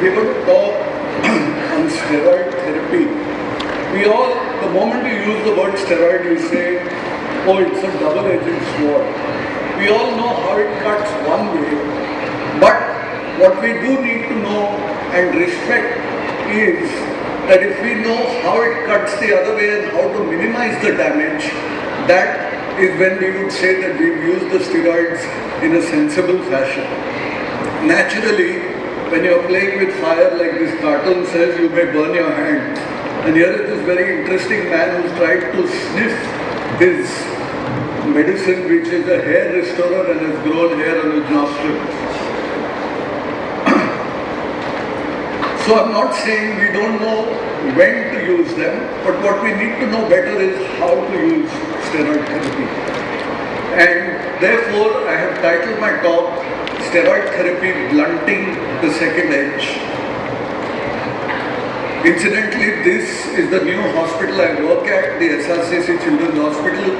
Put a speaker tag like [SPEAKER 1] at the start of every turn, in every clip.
[SPEAKER 1] we're going to talk on steroid therapy. The moment you use the word steroid, you say, oh, it's a double-edged sword. We all know how it cuts one way, but what we do need to know and respect is that if we know how it cuts the other way and how to minimize the damage, that is when we would say that we've used the steroids in a sensible fashion. Naturally, when you're playing with fire like this cartoon says, you may burn your hand. And here is this very interesting man who's tried to sniff his medicine, which is a hair restorer, and has grown hair on his nostrils. So I'm not saying we don't know when to use them, but what we need to know better is how to use steroid therapy. And therefore, I have titled my talk, Steroid Therapy Blunting the Second Edge. Incidentally, this is the new hospital I work at, the SRCC Children's Hospital.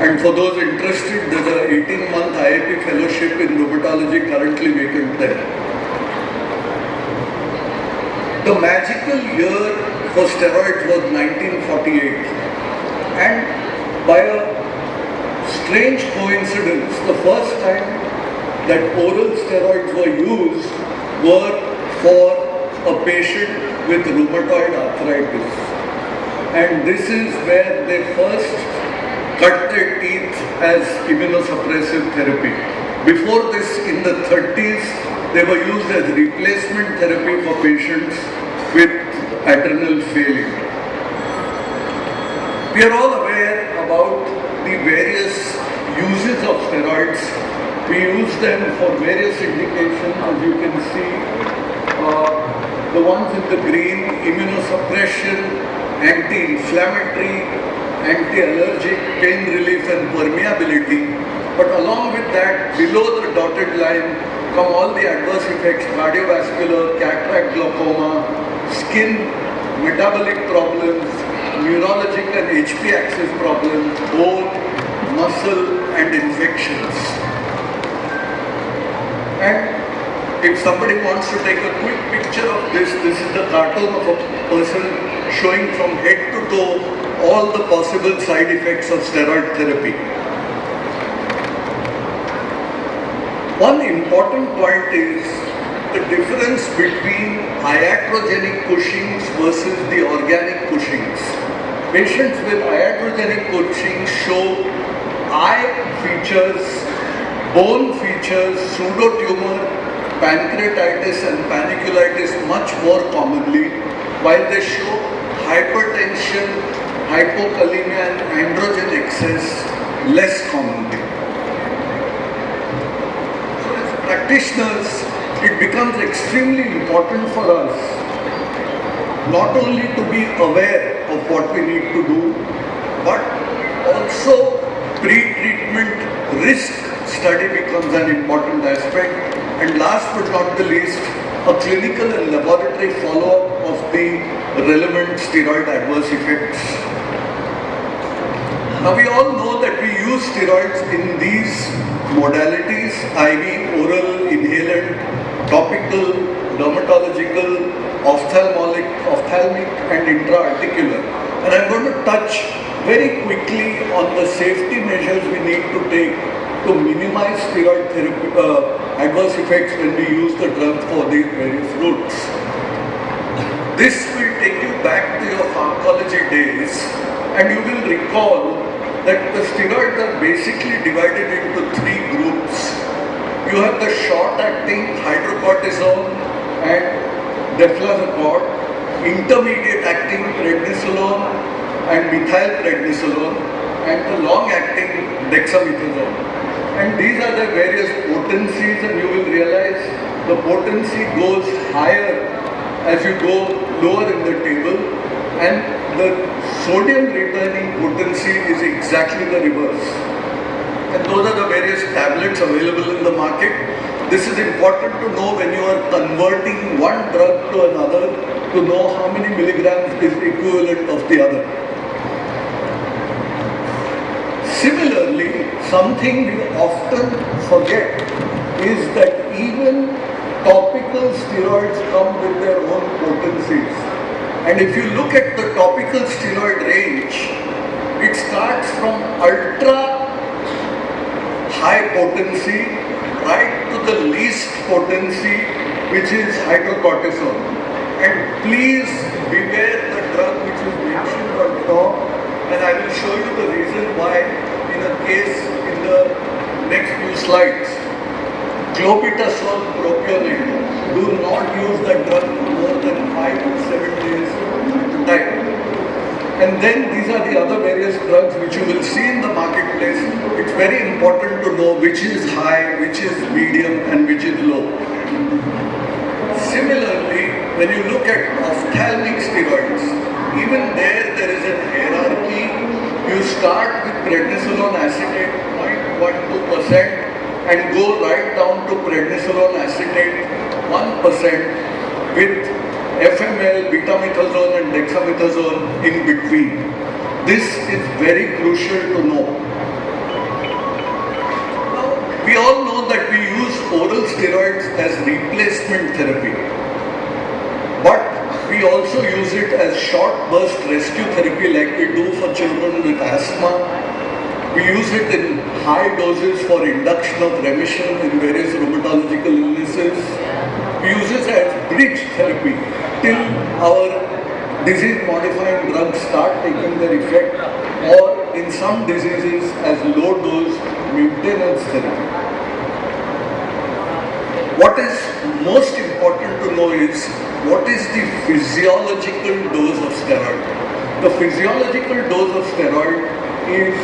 [SPEAKER 1] And for those interested, there's an 18-month IAP fellowship in rheumatology currently vacant there. The magical year for steroids was 1948. And by a strange coincidence, the first time that oral steroids were used were for a patient with rheumatoid arthritis. And this is where they first cut their teeth as immunosuppressive therapy. Before this, in the 30s, they were used as replacement therapy for patients with adrenal failure. We are all aware about the various uses of steroids. We use them for various indications, as you can see. The ones in the green, immunosuppression, anti-inflammatory, anti-allergic, pain relief and permeability. But along with that, below the dotted line come all the adverse effects: cardiovascular, cataract, glaucoma, skin, metabolic problems, neurologic and HP axis problems, bone, muscle and infections. And if somebody wants to take a quick picture of this, this is the cartoon of a person showing from head to toe all the possible side effects of steroid therapy. One important point is the difference between iatrogenic Cushing's versus the organic Cushing's. Patients with iatrogenic Cushing's show eye features, bone features, pseudotumor, pancreatitis and paniculitis much more commonly, while they show hypertension, hypokalemia and androgen excess less commonly. So as practitioners, it becomes extremely important for us not only to be aware of what we need to do, but also pre-treatment risk study becomes an important aspect. And last but not the least, a clinical and laboratory follow-up of the relevant steroid adverse effects. Now we all know that we use steroids in these modalities: IV, oral, inhalant, topical, dermatological, ophthalmic and intra-articular. And I'm going to touch very quickly on the safety measures we need to take to minimize steroid therapy, adverse effects when we use the drug for these various routes. This will take you back to your pharmacology days, and you will recall that the steroids are basically divided into three groups. You have the short-acting hydrocortisone and deflazacort, intermediate-acting prednisolone and methylprednisolone, and the long-acting dexamethasone. And these are the various potencies, and you will realize the potency goes higher as you go lower in the table, and the sodium returning potency is exactly the reverse. And those are the various tablets available in the market. This is important to know when you are converting one drug to another, to know how many milligrams is equivalent of the other. Similarly, something we often forget is that even topical steroids come with their own potencies. And if you look at the topical steroid range, it starts from ultra high potency right to the least potency, which is hydrocortisone. And please beware the drug which is mentioned on top, and I will show you the reason why in a case in the next few slides. Clobetasol propionate. Do not use the drug for more than 5 to 7 days at a time. And then these are the other various drugs which you will see in the marketplace. It's very important to know which is high, which is medium, and which is low. Similarly, when you look at ophthalmic steroids, even there is a hierarchy. You start with prednisolone acetate 0.12% and go right down to prednisolone acetate 1% with FML, betamethasone and dexamethasone in between. This is very crucial to know. Now, we all know that we use oral steroids as replacement therapy, but we also use it as short burst rescue therapy like we do for children with asthma. We use it in high doses for induction of remission in various rheumatological illnesses. We use it as bridge therapy till our disease-modifying drugs start taking their effect, or in some diseases as low-dose maintenance therapy. What is most important to know is what is the physiological dose of steroid. The physiological dose of steroid is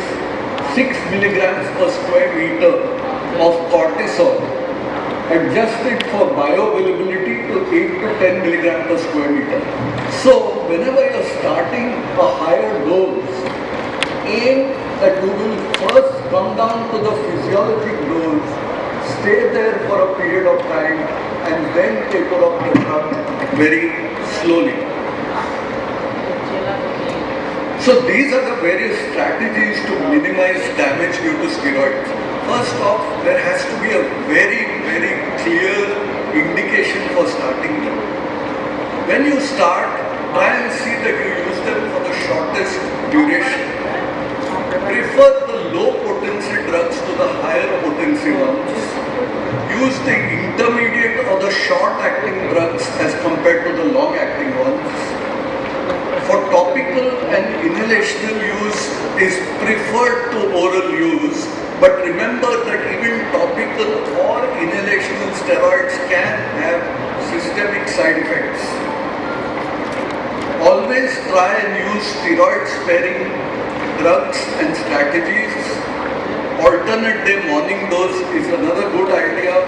[SPEAKER 1] 6 milligrams per square meter of cortisol, adjusted for bioavailability to 8 to 10 milligrams per square meter. So, whenever you are starting a higher dose, aim that you will first come down to the physiologic dose, stay there for a period of time, and then taper off the drug very slowly. So these are the various strategies to minimize damage due to steroids. First off, there has to be a very, very clear indication for starting them. When you start, try and see that you use them for the shortest duration. Prefer the low potency drugs to the higher potency ones. Use the intermediate or the short acting drugs as compared to the long acting ones. For topical and inhalational use is preferred to oral use, but remember that even topical or inhalational steroids can have systemic side effects. Always try and use steroid sparing drugs and strategies. Alternate day morning dose is another good idea.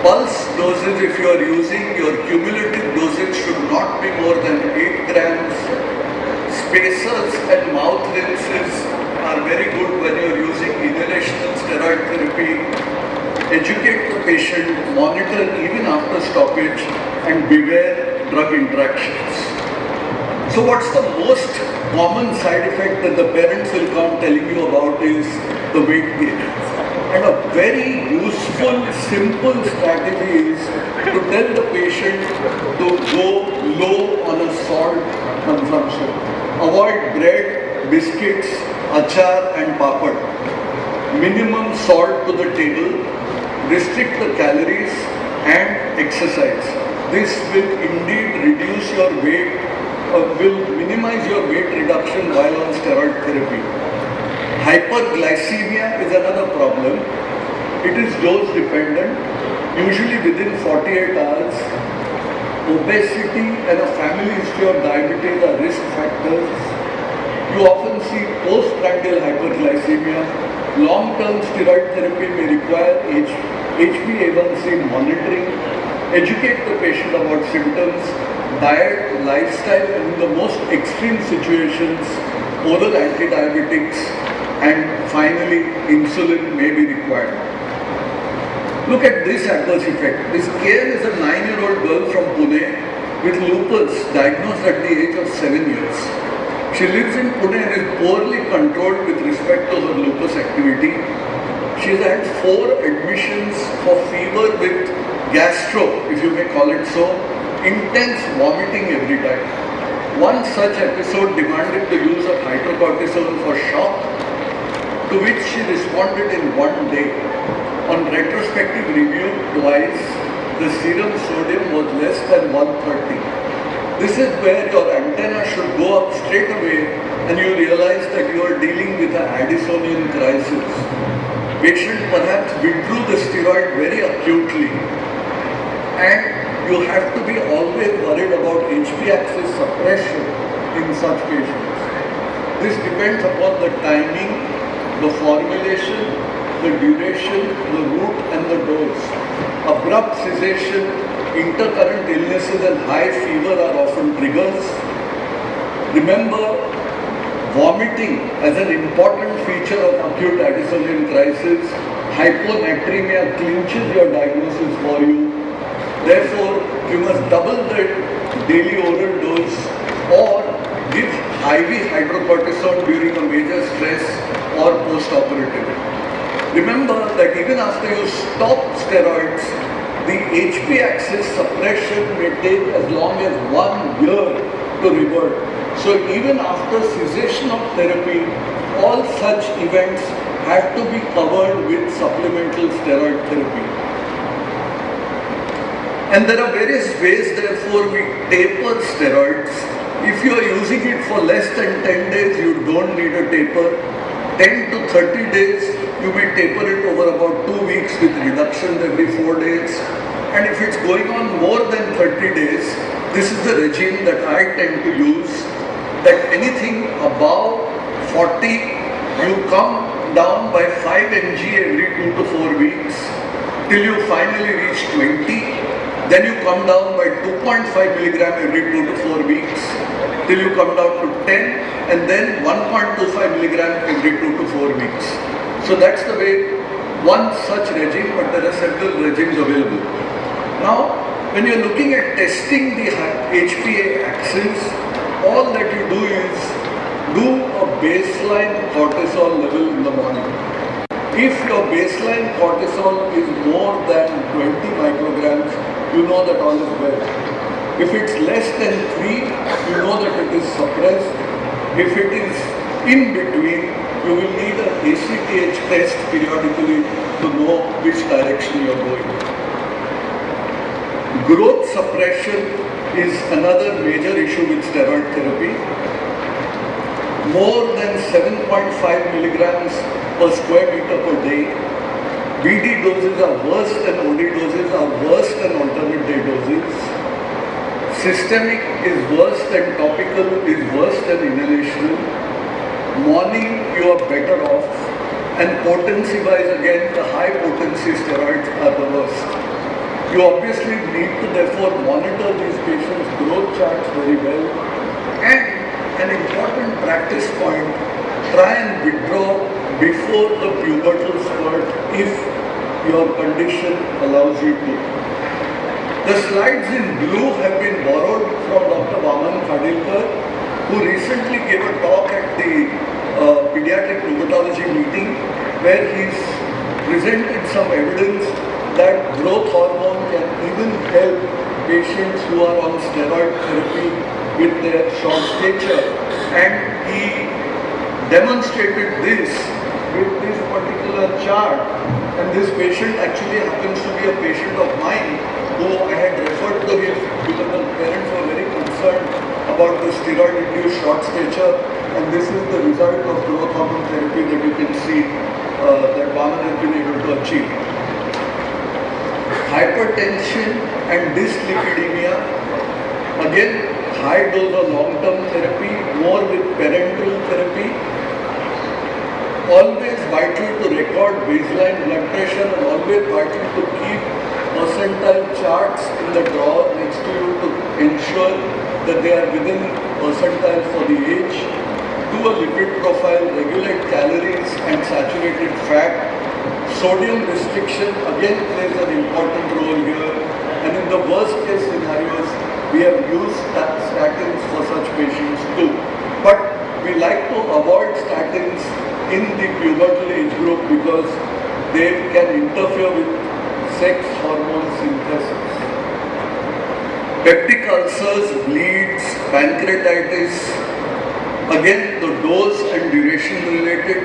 [SPEAKER 1] Pulse doses, if you are using, your cumulative dosage should not be more than 8 grams. Spacers and mouth rinses are very good when you are using inhalational steroid therapy. Educate the patient, monitor even after stoppage, and beware drug interactions. So what's the most common side effect that the parents will come telling you about is the weight gain. And a very useful, simple strategy is to tell the patient to go low on a salt consumption. Avoid bread, biscuits, achar and papad. Minimum salt to the table. Restrict the calories and exercise. This will indeed reduce your weight, will minimize your weight reduction while on steroid therapy. Hyperglycemia is another problem. It is dose dependent, usually within 48 hours. Obesity and a family history of diabetes are risk factors. You often see postprandial hyperglycemia. Long-term steroid therapy may require HbA1c monitoring. Educate the patient about symptoms, diet, lifestyle, and in the most extreme situations, oral antidiabetics, and finally, insulin may be required. Look at this adverse effect. This Kale is a 9-year-old girl from Pune with lupus diagnosed at the age of 7 years. She lives in Pune and is poorly controlled with respect to her lupus activity. She has had 4 admissions for fever with gastro, if you may call it so, intense vomiting every time. One such episode demanded the use of hydrocortisone for shock, to which she responded in 1 day. On retrospective review twice, the serum sodium was less than 130. This is where your antenna should go up straight away and you realize that you are dealing with an Addisonian crisis. Patient perhaps withdrew the steroid very acutely, and you have to be always worried about HP axis suppression in such patients. This depends upon the timing, the formulation, the duration, the route and the dose. Abrupt cessation, intercurrent illnesses and high fever are often triggers. Remember, vomiting as an important feature of acute Addisonian crisis. Hyponatremia clinches your diagnosis for you. Therefore, you must double the daily oral dose or give IV hydrocortisone during a major stress or post-operative. Remember that even after you stop steroids, the HP axis suppression may take as long as 1 year to revert. So even after cessation of therapy, all such events have to be covered with supplemental steroid therapy. And there are various ways, therefore, we taper steroids. If you are using it for less than 10 days, you don't need a taper. 10 to 30 days, you may taper it over about 2 weeks with reductions every 4 days. And if it's going on more than 30 days, this is the regime that I tend to use, that anything above 40, you come down by 5 mg every 2 to 4 weeks, till you finally reach 20. Then you come down by 2.5 milligram every 2 to 4 weeks, till you come down to 10, and then 1.25 milligram every 2 to 4 weeks. So that's the way, one such regime, but there are several regimes available. Now, when you're looking at testing the HPA axis, all that you do is do a baseline cortisol level in the morning. If your baseline cortisol is more than 20 micrograms, you know that all is well. If it's less than 3, you know that it is suppressed. If it is in between, you will need an ACTH test periodically to know which direction you are going. Growth suppression is another major issue with steroid therapy. More than 7.5 milligrams per square meter per day. BD doses are worse than OD doses, are worse than alternate day doses. Systemic is worse than topical, is worse than inhalational. Morning you are better off, and potency wise again the high potency steroids are the worst. You obviously need to therefore monitor these patients' growth charts very well, and an important practice point, try and withdraw before the pubertal spurt if your condition allows you to. The slides in blue have been borrowed from Dr. Vaman Khadilkar, who recently gave a talk at the pediatric rheumatology meeting where he's presented some evidence that growth hormone can even help patients who are on steroid therapy with their short stature, and he demonstrated this with this particular chart. And this patient actually happens to be a patient of mine who I had referred to him because the parents were very concerned about the steroid-induced short stature, and this is the result of growth hormone therapy that you can see that Vaman has been able to achieve. Hypertension and dyslipidemia, again high dose of long-term therapy, more with parenteral therapy. Always vital to record baseline blood pressure, and always vital to keep percentile charts in the drawer next to you to ensure that they are within percentile for the age. Do a lipid profile, regulate calories and saturated fat. Sodium restriction again plays an important role here, and in the worst case scenarios, we have used statins for such patients too. But we like to avoid statins in the pubertal age group because they can interfere with sex hormone synthesis. Peptic ulcers, bleeds, pancreatitis. Again, the dose and duration related.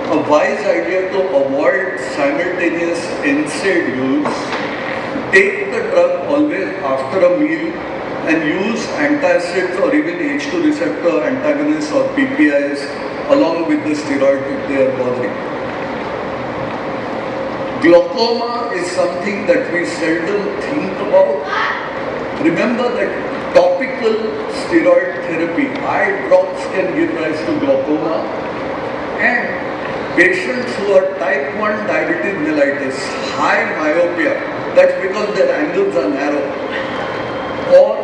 [SPEAKER 1] A wise idea to avoid simultaneous NSAID use. Take the drug always after a meal and use antacids or even H2 receptor antagonists or PPIs along with the steroid if they are bothering. Glaucoma is something that we seldom think about. Remember that topical steroid therapy, eye drops can give rise to glaucoma, and patients who are type 1 diabetes mellitus, high myopia, that's because their angles are narrow, or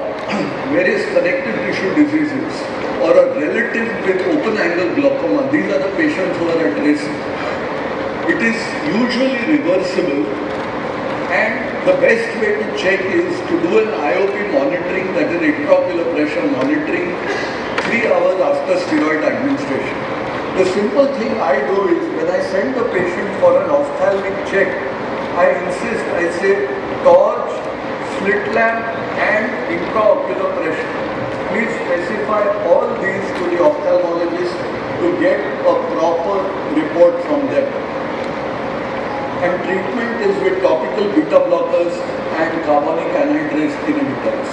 [SPEAKER 1] various connective tissue diseases, or a relative with open angle glaucoma, these are the patients who are at risk. It is usually reversible, and the best way to check is to do an IOP monitoring, that is intraocular pressure monitoring, 3 hours after steroid administration. The simple thing I do is when I send the patient for an ophthalmic check, I insist, I say torch, slit lamp and intraocular pressure. Please specify all these to the ophthalmologist to get a proper report from them. And treatment is with topical beta blockers and carbonic anhydrase inhibitors.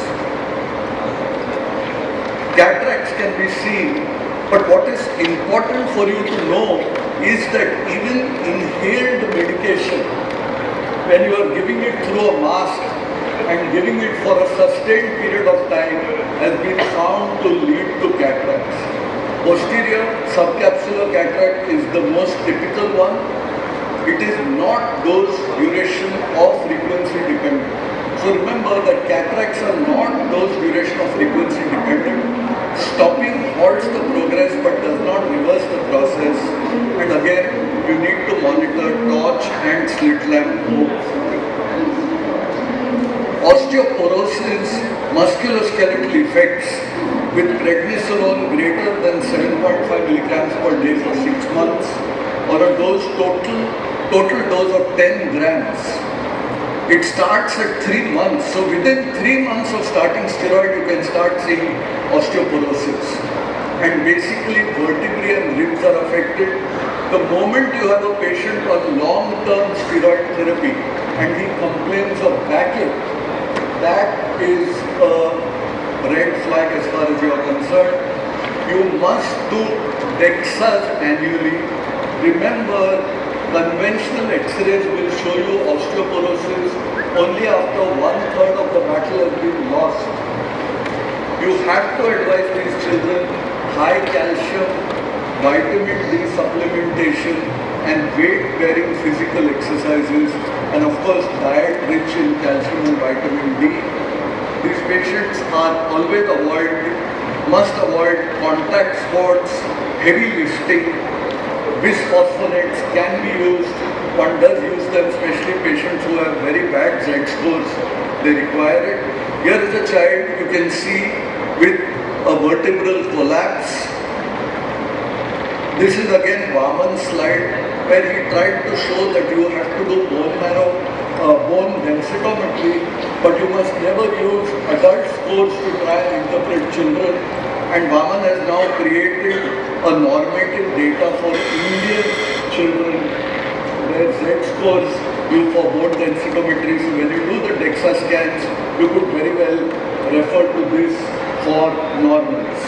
[SPEAKER 1] Cataracts can be seen, but what is important for you to know is that even inhaled medication, when you are giving it through a mask and giving it for a sustained period of time, has been found to lead to cataracts. Posterior subcapsular cataract is the most typical one. It is not dose, duration or frequency dependent. So remember that cataracts are not dose, duration or frequency dependent. Stopping halts the progress but does not reverse the process. And again, you need to monitor torch and slit lamp modes. Osteoporosis, musculoskeletal effects with prednisolone greater than 7.5 milligrams per day for 6 months, or a dose total dose of 10 grams. It starts at 3 months. So within 3 months of starting steroid, you can start seeing osteoporosis. And basically vertebrae and ribs are affected. The moment you have a patient on long-term steroid therapy and he complains of backache, that is a red flag as far as you are concerned. You must do DEXAs annually. Remember, conventional X-rays will show you osteoporosis only after 1/3 of the battle has been lost. You have to advise these children high calcium, vitamin D supplementation and weight-bearing physical exercises, and of course diet rich in calcium and vitamin D. These patients are always must avoid contact sports, heavy lifting. Bisphosphonates can be used. One does use them, especially patients who have very bad Z scores. They require it. Here is a child you can see with a vertebral collapse. This is again Vaman's slide where he tried to show that you have to do bone marrow, bone densitometry, but you must never use adult scores to try and interpret children. And Vaman has now created a normative data for Indian children where Z scores you for bone densitometry. So when you do the DEXA scans, you could very well refer to this for normals.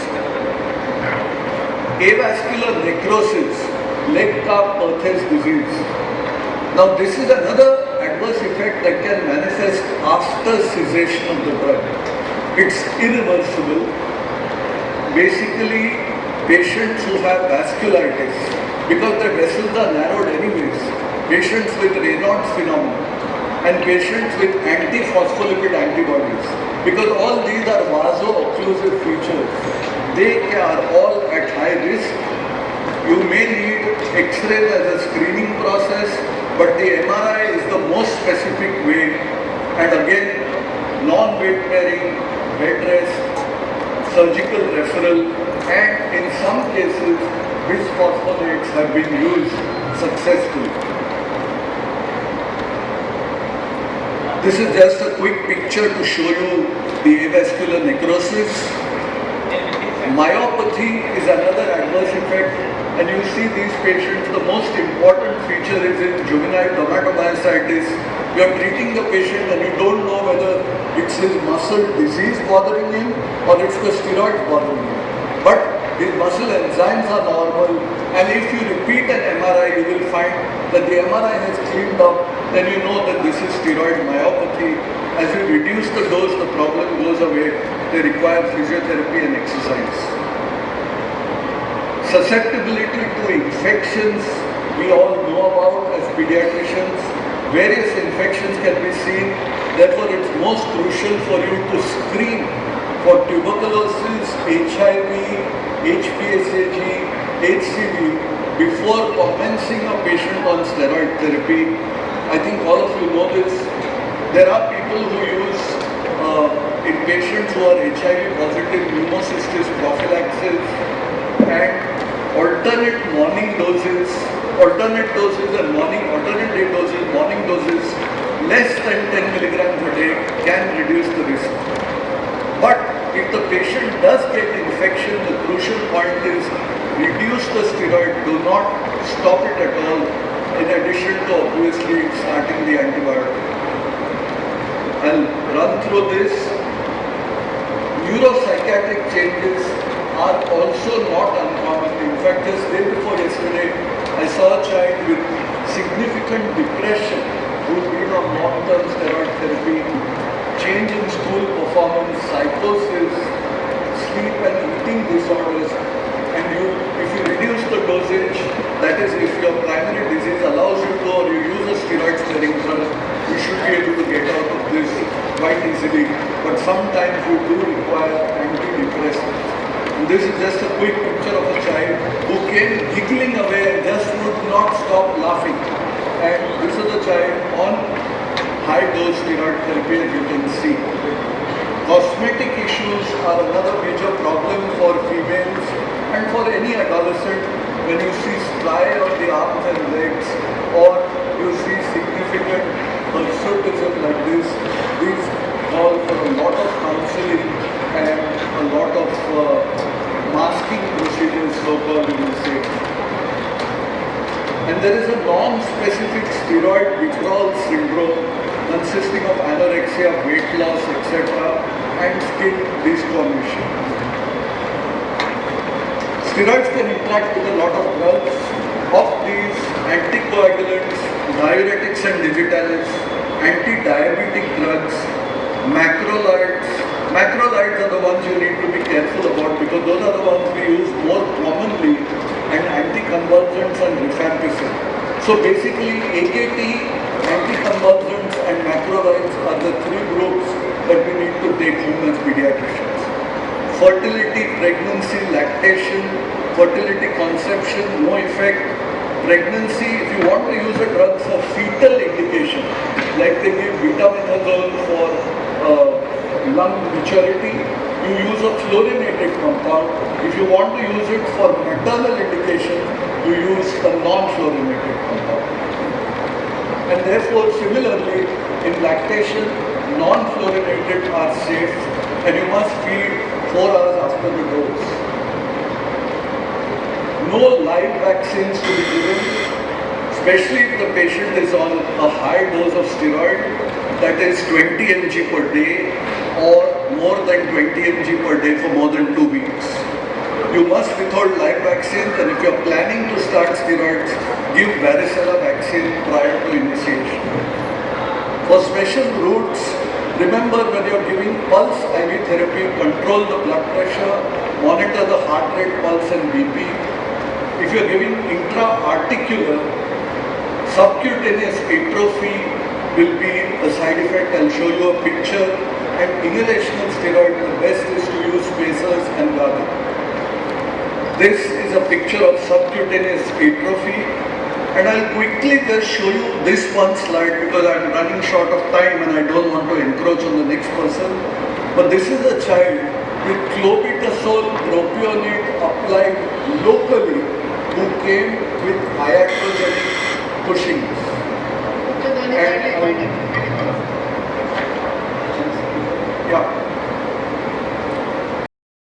[SPEAKER 1] Avascular necrosis, leg calf Perthes disease. Now this is another adverse effect that can manifest after cessation of the drug. It's irreversible. Basically, patients who have vasculitis, because their vessels are narrowed anyways, patients with Raynaud's phenomenon, and patients with anti-phospholipid antibodies, because all these are vaso-occlusive features, they are all at high risk. You may need X-ray as a screening process, but the MRI is the most specific way, and again, non-weight-bearing, bed rest, surgical referral, and in some cases bisphosphonates have been used successfully. This is just a quick picture to show you the avascular necrosis. Myopathy is another adverse effect, and you see these patients, the most important feature is in juvenile dermatomyositis. You are treating the patient and you don't know whether it's his muscle disease bothering him or it's the steroids bothering him. But his muscle enzymes are normal, and if you repeat an MRI, you will find that the MRI has cleaned up, then you know that this is steroid myopathy. As you reduce the dose, the problem goes away. They require physiotherapy and exercise. Susceptibility to infections, we all know about as pediatricians. Various infections can be seen. Therefore, it's most crucial for you to screen for tuberculosis, HIV, HPSAG, HCV before commencing a patient on steroid therapy. I think all of you know this. There are people who use in patients who are HIV positive pneumocystis prophylaxis and alternate morning doses, alternate day doses, morning doses, less than 10 milligrams a day can reduce the risk. But if the patient does get infection, the crucial point is reduce the steroid, do not stop it at all, in addition to obviously starting the antibiotic. I'll run through this. Neuropsychiatric changes are also not uncommon. In fact, just day before yesterday, I saw a child with significant depression who's been on long-term steroid therapy, change in school performance, psychosis, sleep and eating disorders. And if you reduce the dosage, that is, if your primary disease allows you to, or you use a steroid-sparing drug, you should be able to get out of this quite easily. But sometimes you do require antidepressants. And this is just a quick picture of a child who came giggling away and just would not stop laughing. And this is a child on high-dose steroid therapy, as you can see. Cosmetic issues are another major problem for females and for any adolescent. When you see stry on the arms and legs, or you see significant hirsutism like this, these call for a lot of counseling and a lot of masking procedures, so-called, you will say. And there is a non-specific steroid withdrawal syndrome consisting of anorexia, weight loss, etc. and skin discoloration. Steroids can interact with a lot of drugs. Of these, anticoagulants, diuretics and digitalis, anti-diabetic drugs, macrolides. Macrolides are the ones you need to be careful about because those are the ones we use more commonly, and anticonvulsants and rifampicin. So basically, AKT, anticonvulsants and macrolides are the three groups that we need to take home as pediatricians. Fertility, pregnancy, lactation, fertility, conception, no effect. Pregnancy, if you want to use a drug for fetal indication, like they give betaminazole for lung maturity, you use a fluorinated compound. If you want to use it for maternal indication, you use a non-fluorinated compound. And therefore, similarly, in lactation, non-fluorinated are safe, and you must feed 4 hours after the dose. No live vaccines to be given, especially if the patient is on a high dose of steroid, that is 20 mg per day or more than 20 mg per day for more than 2 weeks. You must withhold live vaccines, and if you are planning to start steroids, give varicella vaccine prior to initiation. For special routes, remember when you are giving pulse IV therapy, control the blood pressure, monitor the heart rate, pulse and BP. If you are giving intra-articular, subcutaneous atrophy will be a side effect. I'll show you a picture. And inhalational steroid, the best is to use spacers and gargle. This is a picture of subcutaneous atrophy. And I'll quickly just show you this one slide because I'm running short of time and I don't want to encroach on the next person. But this is a child with clobetasol propionate applied locally who came with iatrogenic Cushing's.
[SPEAKER 2] Yeah.